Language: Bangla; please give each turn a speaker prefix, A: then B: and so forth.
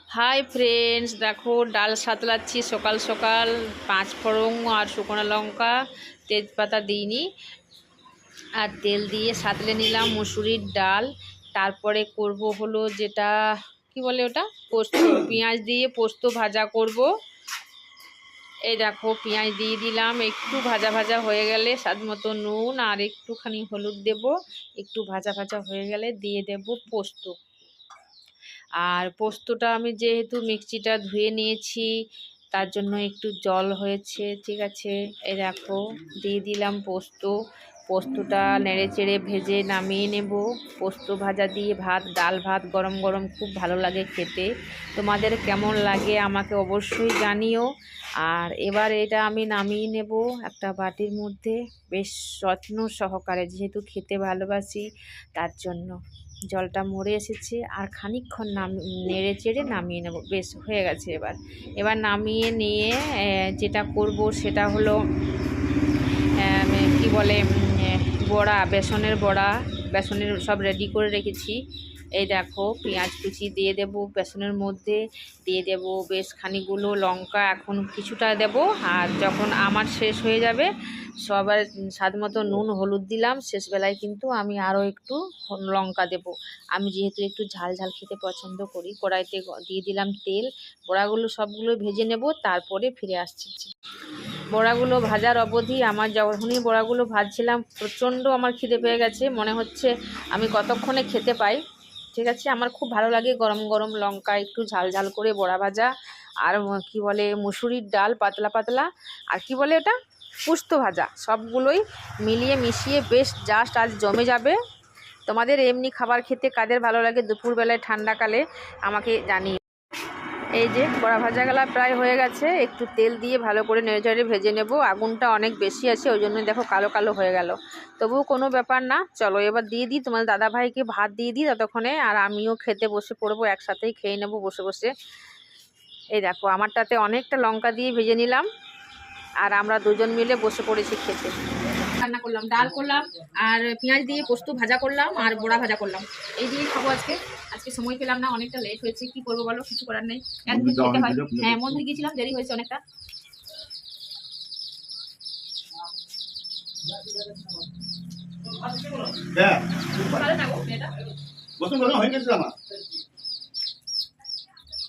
A: হাই ফ্রেন্ডস, দেখো ডাল সাতলাচ্ছি সকাল সকাল। পাঁচ ফোড়ন আর শুকনো লঙ্কা, তেজপাতা দিইনি, আর তেল দিয়ে সাতলে নিলাম মুসুরির ডাল। তারপরে করব হলো যেটা কি বলে ওটা, পোস্ত। পেঁয়াজ দিয়ে পোস্ত ভাজা করব। এই দেখো পেঁয়াজ দিয়ে দিলাম, একটু ভাজা ভাজা হয়ে গেলে স্বাদ মতো নুন আর একটুখানি হলুদ দেব। একটু ভাজা ভাজা হয়ে গেলে দিয়ে দেব পোস্ত। আর পোস্তটা আমি যেহেতু মিক্সিটা ধুয়ে নিয়েছি, তার জন্য একটু জল হয়েছে, ঠিক আছে। এই দেখো দিয়ে দিলাম পোস্ত। পোস্তটা নেড়ে চেড়ে ভেজে নামিয়ে নেব। পোস্ত ভাজা দিয়ে ভাত, ডাল ভাত গরম গরম খুব ভালো লাগে খেতে। তোমাদের কেমন লাগে আমাকে অবশ্যই জানিও। আর এবার এটা আমি নামিয়ে নেব একটা বাটির মধ্যে, বেশ যত্ন সহকারে, যেহেতু খেতে ভালোবাসি তার জন্য। জলটা মরে এসেছে, আর খানিকক্ষণ নেড়ে চেড়ে নামিয়ে নেব। বেশ হয়ে গেছে। এবার নামিয়ে নিয়ে যেটা করব সেটা হলো কি বলে, বড়া, বেসনের বড়া। বেসনের সব রেডি করে রেখেছি। এই দেখো পেঁয়াজ কুচি দিয়ে দেব বেসনের মধ্যে, দিয়ে দেব বেশ খানিকগুলো লঙ্কা, এখন কিছুটা দেব। আর যখন আমার শেষ হয়ে যাবে, সবার স্বাদ মতো নুন হলুদ দিলাম। শেষবেলায় কিন্তু আমি আরও একটু লঙ্কা দেব। আমি যেহেতু একটু ঝাল ঝাল খেতে পছন্দ করি। কড়াইতে দিয়ে দিলাম তেল। বড়াগুলো সবগুলো ভেজে নেব, তারপরে ফিরে আসছি। বড়াগুলো ভাজার অবধি আমার যখনই বড়াগুলো ভাজছিলাম, প্রচণ্ড আমার খিদে পেয়ে গেছে। মনে হচ্ছে আমি কতক্ষণে খেতে পাই, ঠিক আছে। আমার খুব ভালো লাগে গরম গরম লঙ্কা একটু ঝাল ঝাল করে বড়া ভাজা, আর কি বলে মুসুরির ডাল পাতলা পাতলা, আর কি বলে ওটা, পোস্ত ভাজা। সবগুলোই মিলিয়ে মিশিয়ে বেশ জাস্ট আজ জমে যাবে। তোমাদের এমনি খাবার খেতে কাদের ভালো লাগে দুপুরবেলায় ঠান্ডাকালে আমাকে জানিয়ে। এই যে বড়া ভাজাগুলো প্রায় হয়ে গেছে, একটু তেল দিয়ে ভালো করে নেড়েচেড়ে ভেজে নেব। আগুনটা অনেক বেশি আছে, ওই জন্য দেখো কালো কালো হয়ে গেল। তবুও কোনো ব্যাপার না, চলো এবার দিয়ে দিই তোমাদের দাদাভাইকে ভাত দিয়ে দিই ততক্ষণে, আর আমিও খেতে বসে পড়বো। একসাথেই খেয়ে নেব বসে বসে। এই দেখো আমারটাতে অনেকটা লঙ্কা দিয়ে ভেজে নিলাম, আর আমরা দুজন মিলে বসে পড়েছি খেতে। রান্না করলাম, ডাল করলাম, আর পেঁয়াজ দিয়ে পোস্ত ভাজা করলাম, আর বড়া ভাজা করলাম। এই দিয়ে খাবো আজকে। আজকে সময় পেলাম না, অনেকটা লেট হয়েছে, কি করবো বলো, কিছু করার নেই, একদিন খেতে হয়। হ্যাঁ, মন্দির গিয়েছিলাম, দেরি হয়েছে অনেকটা। ভালো না গো মেয়েটা।